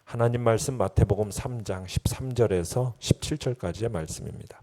하나님 말씀 마태복음 3장 13절에서 17절까지의 말씀입니다.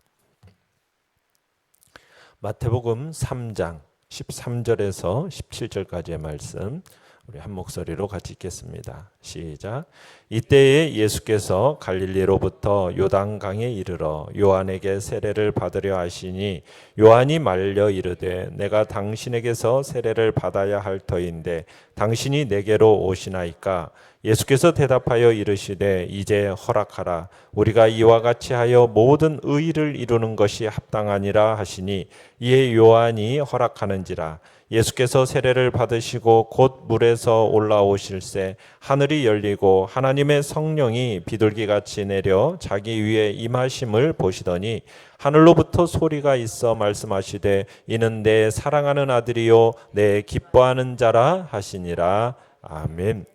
마태복음 3장 13절에서 17절까지의 말씀 우리 한 목소리로 같이 읽겠습니다. 시작. 이때에 예수께서 갈릴리로부터 요단강에 이르러 요한에게 세례를 받으려 하시니 요한이 말려 이르되 내가 당신에게서 세례를 받아야 할 터인데 당신이 내게로 오시나이까. 예수께서 대답하여 이르시되 이제 허락하라. 우리가 이와 같이 하여 모든 의를 이루는 것이 합당하니라 하시니 이에 요한이 허락하는지라. 예수께서 세례를 받으시고 곧 물에서 올라오실새 하늘이 열리고 하나님의 성령이 비둘기같이 내려 자기 위에 임하심을 보시더니 하늘로부터 소리가 있어 말씀하시되 이는 내 사랑하는 아들이요 내 기뻐하는 자라 하시니라. 아멘.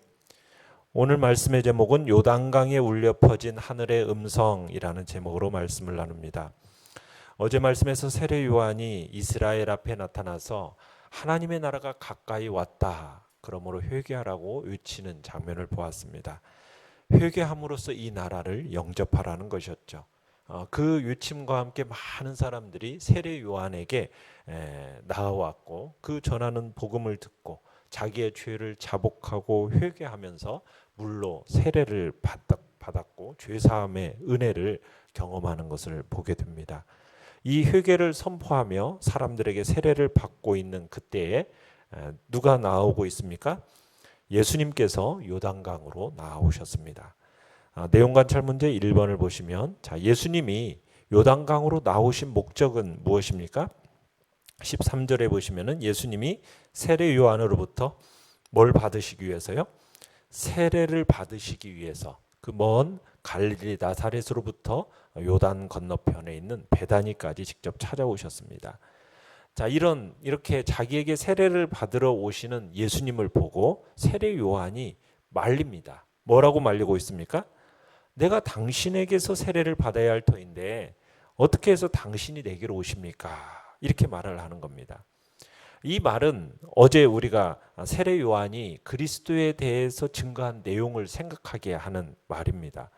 오늘 말씀의 제목은 요단강에 울려 퍼진 하늘의 음성이라는 제목으로 말씀을 나눕니다. 어제 말씀에서 세례 요한이 이스라엘 앞에 나타나서 하나님의 나라가 가까이 왔다, 그러므로 회개하라고 외치는 장면을 보았습니다. 회개함으로써 이 나라를 영접하라는 것이었죠. 그 외침과 함께 많은 사람들이 세례 요한에게 나아왔고 그 전하는 복음을 듣고 자기의 죄를 자복하고 회개하면서 물로 세례를 받았고 죄사함의 은혜를 경험하는 것을 보게 됩니다. 이 회개를 선포하며 사람들에게 세례를 받고 있는 그때에 누가 나오고 있습니까? 예수님께서 요단강으로 나오셨습니다. 내용관찰문제 1번을 보시면 예수님이 요단강으로 나오신 목적은 무엇입니까? 13절에 보시면은 예수님이 세례 요한으로부터 뭘 받으시기 위해서요? 세례를 받으시기 위해서 그 먼 갈릴리 나사렛으로부터 요단 건너편에 있는 베다니까지 직접 찾아오셨습니다. 자, 이렇게 자기에게 세례를 받으러 오시는 예수님을 보고 세례 요한이 말립니다. 뭐라고 말리고 있습니까? 내가 당신에게서 세례를 받아야 할 터인데 어떻게 해서 당신이 내게로 오십니까? 이렇게 말을 하는 겁니다. 이 말은 어제 우리가 세례 요한이 그리스도에 대해서 증거한 내용을 생각하게 하는 말입니다.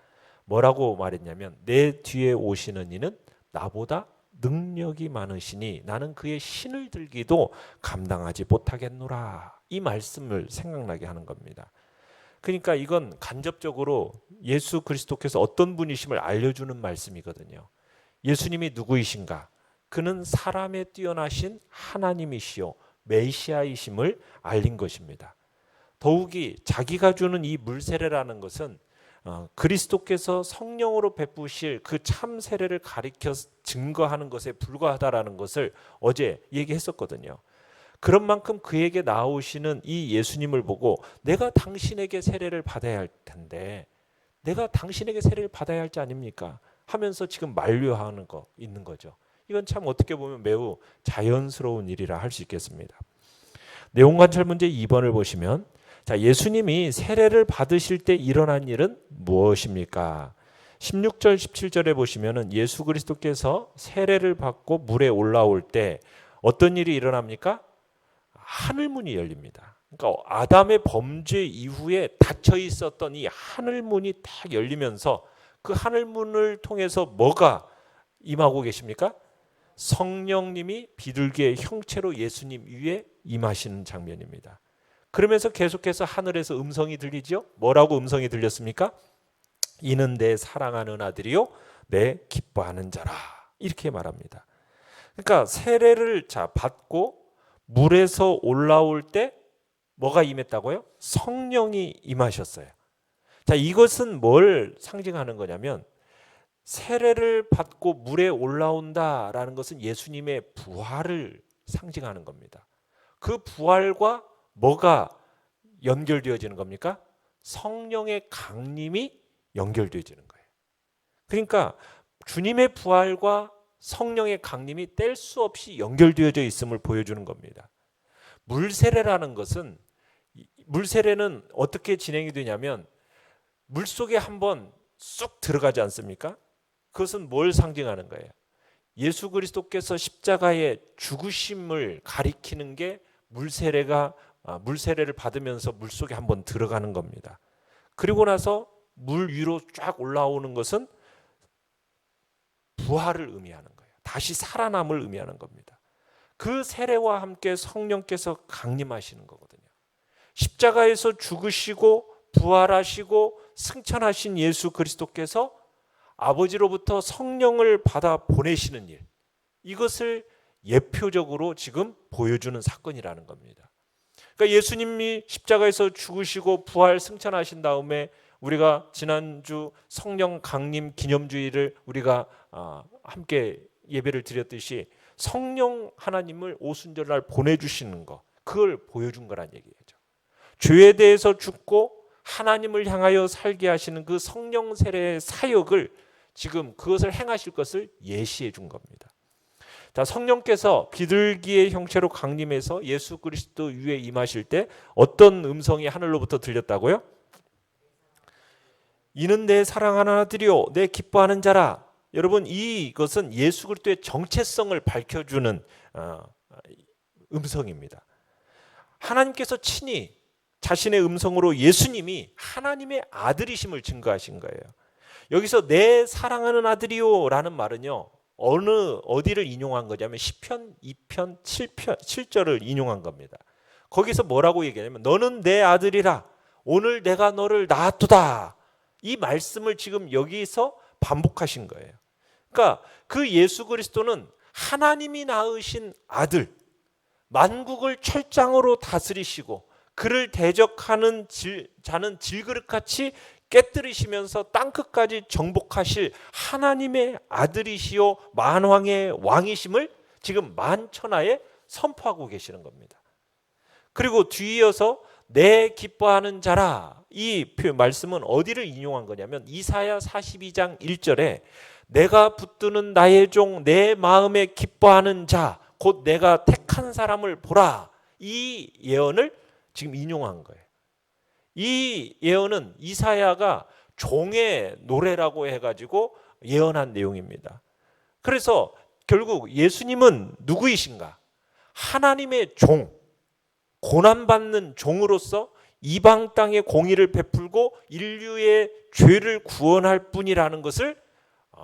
뭐라고 말했냐면 내 뒤에 오시는 이는 나보다 능력이 많으시니 나는 그의 신을 들기도 감당하지 못하겠노라. 이 말씀을 생각나게 하는 겁니다. 그러니까 이건 간접적으로 예수 그리스도께서 어떤 분이심을 알려주는 말씀이거든요. 예수님이 누구이신가? 그는 사람에 뛰어나신 하나님이시요 메시아이심을 알린 것입니다. 더욱이 자기가 주는 이 물세례라는 것은 그리스도께서 성령으로 베푸실 그 참 세례를 가리켜 증거하는 것에 불과하다라는 것을 어제 얘기했었거든요. 그런 만큼 그에게 나오시는 이 예수님을 보고 내가 당신에게 세례를 받아야 할 텐데 내가 당신에게 세례를 받아야 할지 아닙니까? 하면서 지금 만류하는 거 있는 거죠. 이건 참 어떻게 보면 매우 자연스러운 일이라 할 수 있겠습니다. 내용관찰문제 2번을 보시면 예수님이 세례를 받으실 때 일어난 일은 무엇입니까? 16절 17절에 보시면 예수 그리스도께서 세례를 받고 물에 올라올 때 어떤 일이 일어납니까? 하늘문이 열립니다. 그러니까 아담의 범죄 이후에 닫혀 있었던 이 하늘문이 딱 열리면서 그 하늘문을 통해서 뭐가 임하고 계십니까? 성령님이 비둘기의 형체로 예수님 위에 임하시는 장면입니다. 그러면서 계속해서 하늘에서 음성이 들리죠? 뭐라고 음성이 들렸습니까? 이는 내 사랑하는 아들이요 내 기뻐하는 자라. 이렇게 말합니다. 그러니까 세례를 받고 물에서 올라올 때 뭐가 임했다고요? 성령이 임하셨어요. 자, 이것은 뭘 상징하는 거냐면 세례를 받고 물에 올라온다라는 것은 예수님의 부활을 상징하는 겁니다. 그 부활과 뭐가 연결되어지는 겁니까? 성령의 강림이 연결되어지는 거예요. 그러니까 주님의 부활과 성령의 강림이 뗄 수 없이 연결되어져 있음을 보여주는 겁니다. 물세례라는 것은 물세례는 어떻게 진행이 되냐면 물속에 한번 쑥 들어가지 않습니까? 그것은 뭘 상징하는 거예요? 예수 그리스도께서 십자가의 죽으심을 가리키는 게 물세례를 받으면서 물속에 한번 들어가는 겁니다. 그리고 나서 물 위로 쫙 올라오는 것은 부활을 의미하는 거예요. 다시 살아남을 의미하는 겁니다. 그 세례와 함께 성령께서 강림하시는 거거든요. 십자가에서 죽으시고 부활하시고 승천하신 예수 그리스도께서 아버지로부터 성령을 받아 보내시는 일, 이것을 예표적으로 지금 보여주는 사건이라는 겁니다. 그러니까 예수님이 십자가에서 죽으시고 부활 승천하신 다음에 우리가 지난주 성령 강림 기념주일을 우리가 함께 예배를 드렸듯이 성령 하나님을 오순절날 보내주시는 것, 그걸 보여준 거란 얘기죠. 죄에 대해서 죽고 하나님을 향하여 살게 하시는 그 성령 세례의 사역을 지금 그것을 행하실 것을 예시해 준 겁니다. 자, 성령께서 비둘기의 형체로 강림해서 예수 그리스도 위에 임하실 때 어떤 음성이 하늘로부터 들렸다고요? 이는 내 사랑하는 아들이요 내 기뻐하는 자라. 여러분, 이것은 예수 그리스도의 정체성을 밝혀주는 음성입니다. 하나님께서 친히 자신의 음성으로 예수님이 하나님의 아들이심을 증거하신 거예요. 여기서 내 사랑하는 아들이요 라는 말은요, 어디를 인용한 거냐면 시편 2편 7절을 인용한 겁니다. 거기서 뭐라고 얘기하냐면 너는 내 아들이라 오늘 내가 너를 낳았도다. 이 말씀을 지금 여기서 반복하신 거예요. 그러니까 그 예수 그리스도는 하나님이 낳으신 아들, 만국을 철장으로 다스리시고 그를 대적하는 자는 질그릇같이 깨뜨리시면서 땅끝까지 정복하실 하나님의 아들이시요 만왕의 왕이심을 지금 만천하에 선포하고 계시는 겁니다. 그리고 뒤이어서 내 기뻐하는 자라, 이 말씀은 어디를 인용한 거냐면 이사야 42장 1절에 내가 붙드는 나의 종 내 마음에 기뻐하는 자 곧 내가 택한 사람을 보라, 이 예언을 지금 인용한 거예요. 이 예언은 이사야가 종의 노래라고 해가지고 예언한 내용입니다. 그래서 결국 예수님은 누구이신가? 하나님의 종, 고난받는 종으로서 이방 땅에 공의를 베풀고 인류의 죄를 구원할 뿐이라는 것을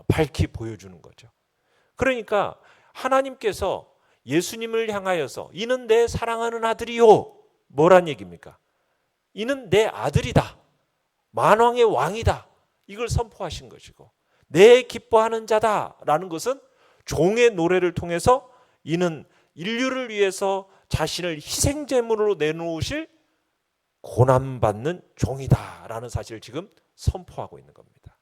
밝히 보여주는 거죠. 그러니까 하나님께서 예수님을 향하여서 이는 내 사랑하는 아들이요, 뭐란 얘기입니까? 이는 내 아들이다, 만왕의 왕이다, 이걸 선포하신 것이고, 내 기뻐하는 자다라는 것은 종의 노래를 통해서 이는 인류를 위해서 자신을 희생제물로 내놓으실 고난받는 종이다라는 사실을 지금 선포하고 있는 겁니다.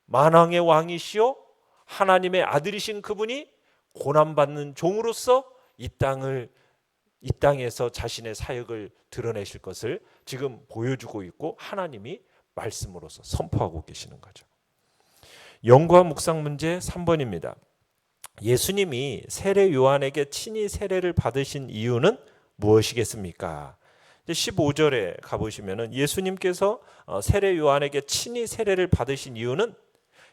만왕의 왕이시요 하나님의 아들이신 그분이 고난받는 종으로서 이 땅에서 자신의 사역을 드러내실 것을 지금 보여주고 있고 하나님이 말씀으로서 선포하고 계시는 거죠. 연구와 묵상 문제 3번입니다. 예수님이 세례 요한에게 친히 세례를 받으신 이유는 무엇이겠습니까? 15절에 가보시면 예수님께서 세례 요한에게 친히 세례를 받으신 이유는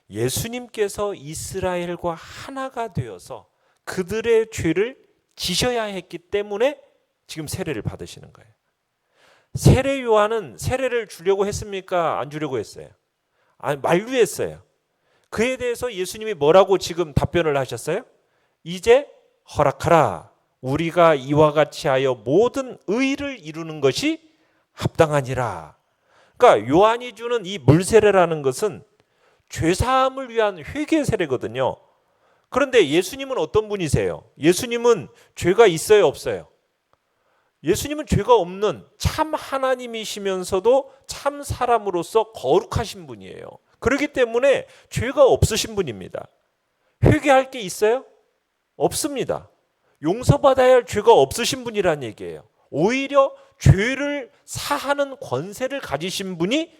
예수님께서 이스라엘과 하나가 되어서 그들의 죄를 지셔야 했기 때문에 지금 세례를 받으시는 거예요. 세례 요한은 세례를 주려고 했습니까? 안 주려고 했어요? 아니, 만류했어요. 그에 대해서 예수님이 뭐라고 지금 답변을 하셨어요? 이제 허락하라. 우리가 이와 같이 하여 모든 의를 이루는 것이 합당하니라. 그러니까 요한이 주는 이 물세례라는 것은 죄사함을 위한 회개 세례거든요. 그런데 예수님은 어떤 분이세요? 예수님은 죄가 있어요, 없어요? 예수님은 죄가 없는 참 하나님이시면서도 참 사람으로서 거룩하신 분이에요. 그렇기 때문에 죄가 없으신 분입니다. 회개할 게 있어요? 없습니다. 용서받아야 할 죄가 없으신 분이란 얘기예요. 오히려 죄를 사하는 권세를 가지신 분이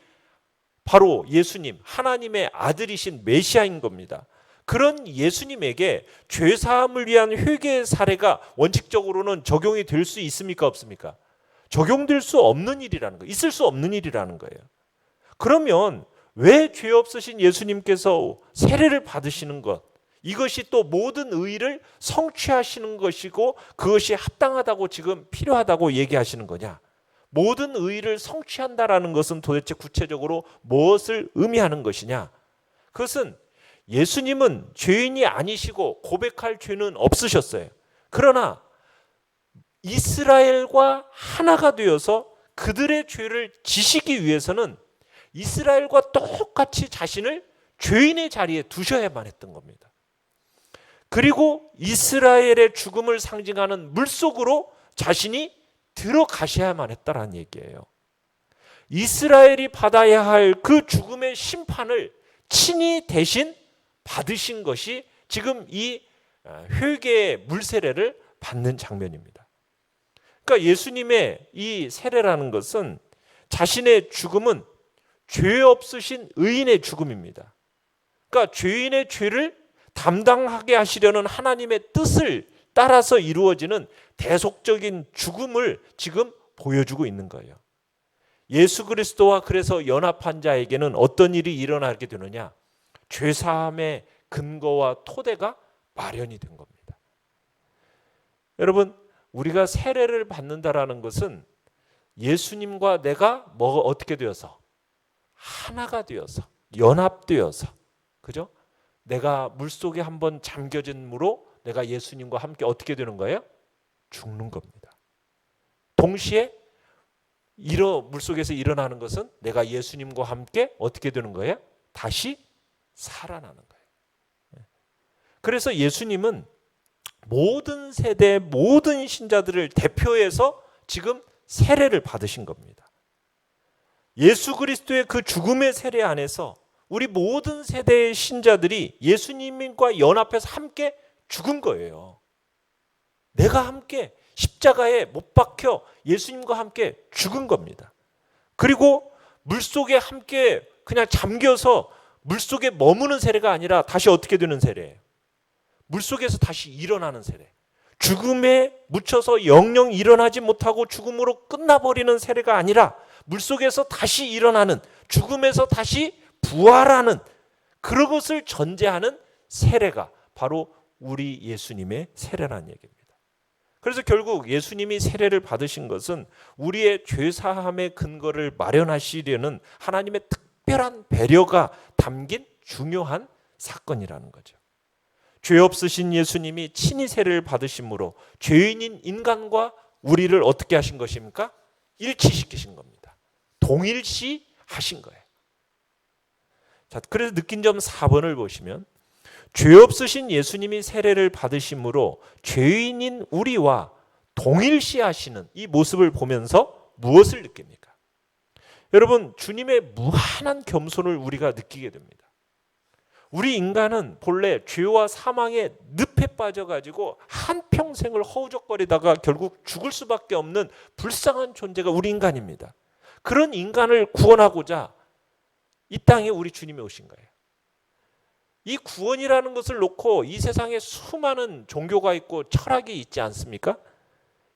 바로 예수님, 하나님의 아들이신 메시아인 겁니다. 그런 예수님에게 죄사함을 위한 회개의 사례가 원칙적으로는 적용이 될 수 있습니까, 없습니까? 적용될 수 없는 일이라는 거예요. 있을 수 없는 일이라는 거예요. 그러면 왜 죄 없으신 예수님께서 세례를 받으시는 것, 이것이 또 모든 의를 성취하시는 것이고 그것이 합당하다고 지금 필요하다고 얘기하시는 거냐? 모든 의의를 성취한다라는 것은 도대체 구체적으로 무엇을 의미하는 것이냐? 그것은 예수님은 죄인이 아니시고 고백할 죄는 없으셨어요. 그러나 이스라엘과 하나가 되어서 그들의 죄를 지시기 위해서는 이스라엘과 똑같이 자신을 죄인의 자리에 두셔야만 했던 겁니다. 그리고 이스라엘의 죽음을 상징하는 물속으로 자신이 들어가셔야만 했다라는 얘기예요. 이스라엘이 받아야 할 그 죽음의 심판을 친히 대신 받으신 것이 지금 이 회개의 물세례를 받는 장면입니다. 그러니까 예수님의 이 세례라는 것은 자신의 죽음은 죄 없으신 의인의 죽음입니다. 그러니까 죄인의 죄를 담당하게 하시려는 하나님의 뜻을 따라서 이루어지는 대속적인 죽음을 지금 보여주고 있는 거예요. 예수 그리스도와 그래서 연합한 자에게는 어떤 일이 일어나게 되느냐? 죄사함의 근거와 토대가 마련이 된 겁니다. 여러분, 우리가 세례를 받는다라는 것은 예수님과 내가 어떻게 되어서 하나가 되어서 연합되어서, 그죠? 내가 물속에 한번 잠겨진 무로 내가 예수님과 함께 어떻게 되는 거예요? 죽는 겁니다. 동시에 물속에서 일어나는 것은 내가 예수님과 함께 어떻게 되는 거예요? 다시 살아나는 거예요. 그래서 예수님은 모든 세대 모든 신자들을 대표해서 지금 세례를 받으신 겁니다. 예수 그리스도의 그 죽음의 세례 안에서 우리 모든 세대의 신자들이 예수님과 연합해서 함께 죽은 거예요. 내가 함께 십자가에 못 박혀 예수님과 함께 죽은 겁니다. 그리고 물속에 함께 그냥 잠겨서 물속에 머무는 세례가 아니라 다시 어떻게 되는 세례예요? 물속에서 다시 일어나는 세례. 죽음에 묻혀서 영영 일어나지 못하고 죽음으로 끝나버리는 세례가 아니라 물속에서 다시 일어나는, 죽음에서 다시 부활하는 그런 것을 전제하는 세례가 바로 우리 예수님의 세례라는 얘기입니다. 그래서 결국 예수님이 세례를 받으신 것은 우리의 죄사함의 근거를 마련하시려는 하나님의 특별한 배려가 담긴 중요한 사건이라는 거죠. 죄 없으신 예수님이 친히 세례를 받으심으로 죄인인 인간과 우리를 어떻게 하신 것입니까? 일치시키신 겁니다. 동일시 하신 거예요. 자, 그래서 느낀 점 4번을 보시면 죄 없으신 예수님이 세례를 받으심으로 죄인인 우리와 동일시 하시는 이 모습을 보면서 무엇을 느낍니까? 여러분, 주님의 무한한 겸손을 우리가 느끼게 됩니다. 우리 인간은 본래 죄와 사망의 늪에 빠져가지고 한평생을 허우적거리다가 결국 죽을 수밖에 없는 불쌍한 존재가 우리 인간입니다. 그런 인간을 구원하고자 이 땅에 우리 주님이 오신 거예요. 이 구원이라는 것을 놓고 이 세상에 수많은 종교가 있고 철학이 있지 않습니까?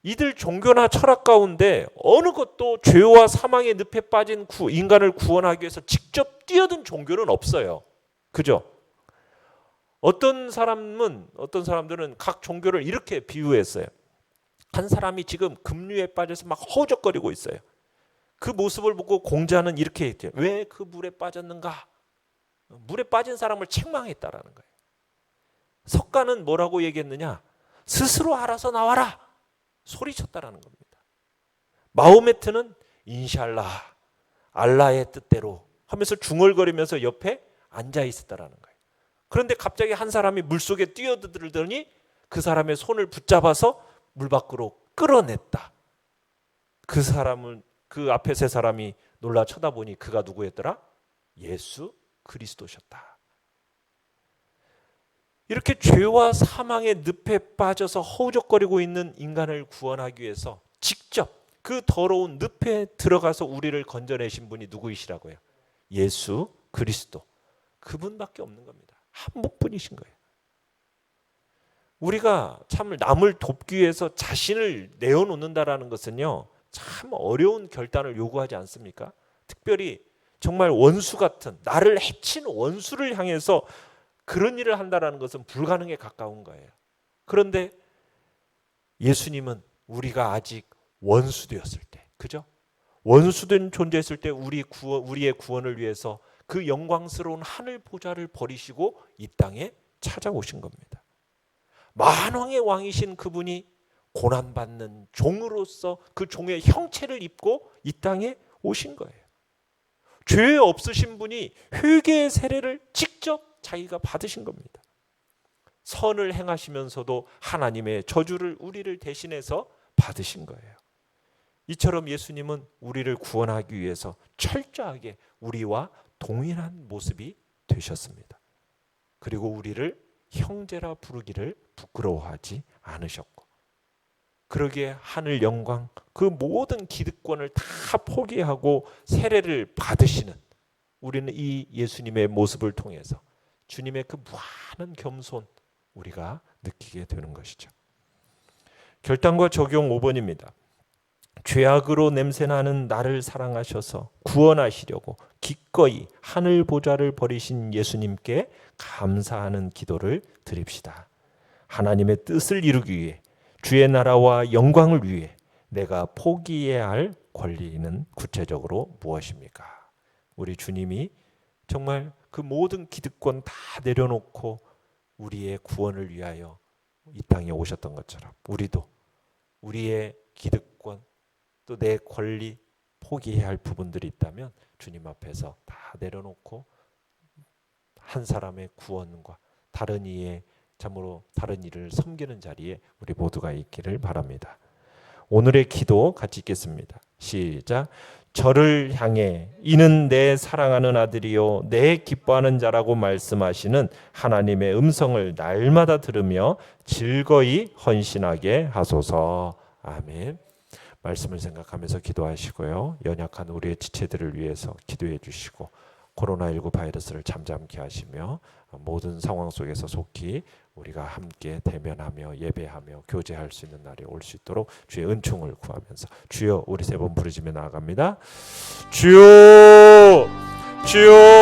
이들 종교나 철학 가운데 어느 것도 죄와 사망의 늪에 빠진 인간을 구원하기 위해서 직접 뛰어든 종교는 없어요. 그죠? 어떤 사람들은 각 종교를 이렇게 비유했어요. 한 사람이 지금 급류에 빠져서 막 허우적거리고 있어요. 그 모습을 보고 공자는 이렇게 했대요. 왜 그 물에 빠졌는가? 물에 빠진 사람을 책망했다라는 거예요. 석가는 뭐라고 얘기했느냐? 스스로 알아서 나와라! 소리쳤다라는 겁니다. 마호메트는 인샬라, 알라의 뜻대로 하면서 중얼거리면서 옆에 앉아 있었다라는 거예요. 그런데 갑자기 한 사람이 물속에 뛰어들더니 그 사람의 손을 붙잡아서 물 밖으로 끌어냈다. 그 앞에 세 사람이 놀라 쳐다보니 그가 누구였더라? 예수 그리스도셨다. 이렇게 죄와 사망의 늪에 빠져서 허우적거리고 있는 인간을 구원하기 위해서 직접 그 더러운 늪에 들어가서 우리를 건져내신 분이 누구이시라고요? 예수 그리스도. 그분밖에 없는 겁니다. 한 분뿐이신 거예요. 우리가 참 남을 돕기 위해서 자신을 내어놓는다라는 것은요, 참 어려운 결단을 요구하지 않습니까? 특별히 정말 원수 같은, 나를 해친 원수를 향해서 그런 일을 한다라는 것은 불가능에 가까운 거예요. 그런데 예수님은 우리가 아직 원수 되었을 때, 그죠? 원수된 존재했을 때 우리의 구원을 위해서 그 영광스러운 하늘 보좌를 버리시고 이 땅에 찾아오신 겁니다. 만왕의 왕이신 그분이 고난받는 종으로서 그 종의 형체를 입고 이 땅에 오신 거예요. 죄 없으신 분이 회개의 세례를 직접 자기가 받으신 겁니다. 선을 행하시면서도 하나님의 저주를 우리를 대신해서 받으신 거예요. 이처럼 예수님은 우리를 구원하기 위해서 철저하게 우리와 동일한 모습이 되셨습니다. 그리고 우리를 형제라 부르기를 부끄러워하지 않으셨고, 그러기에 하늘 영광, 그 모든 기득권을 다 포기하고 세례를 받으시는 우리는 이 예수님의 모습을 통해서 주님의 그 무한한 겸손 우리가 느끼게 되는 것이죠. 결단과 적용 5번입니다. 죄악으로 냄새나는 나를 사랑하셔서 구원하시려고 기꺼이 하늘 보좌를 버리신 예수님께 감사하는 기도를 드립시다. 하나님의 뜻을 이루기 위해, 주의 나라와 영광을 위해 내가 포기해야 할 권리는 구체적으로 무엇입니까? 우리 주님이 정말 그 모든 기득권 다 내려놓고 우리의 구원을 위하여 이 땅에 오셨던 것처럼 우리도 우리의 기득권 또 내 권리 포기해야 할 부분들이 있다면 주님 앞에서 다 내려놓고 한 사람의 구원과 다른 이의 참으로 다른 이를 섬기는 자리에 우리 모두가 있기를 바랍니다. 오늘의 기도 같이 읽겠습니다. 시작. 저를 향해 이는 내 사랑하는 아들이요 내 기뻐하는 자라고 말씀하시는 하나님의 음성을 날마다 들으며 즐거이 헌신하게 하소서. 아멘. 말씀을 생각하면서 기도하시고요. 연약한 우리의 지체들을 위해서 기도해 주시고 코로나19 바이러스를 잠잠케 하시며 모든 상황 속에서 속히 우리가 함께 대면하며 예배하며 교제할 수 있는 날이 올 수 있도록 주의 은총을 구하면서 주여, 우리 세 번 부르짖며 나아갑니다. 주여, 주여.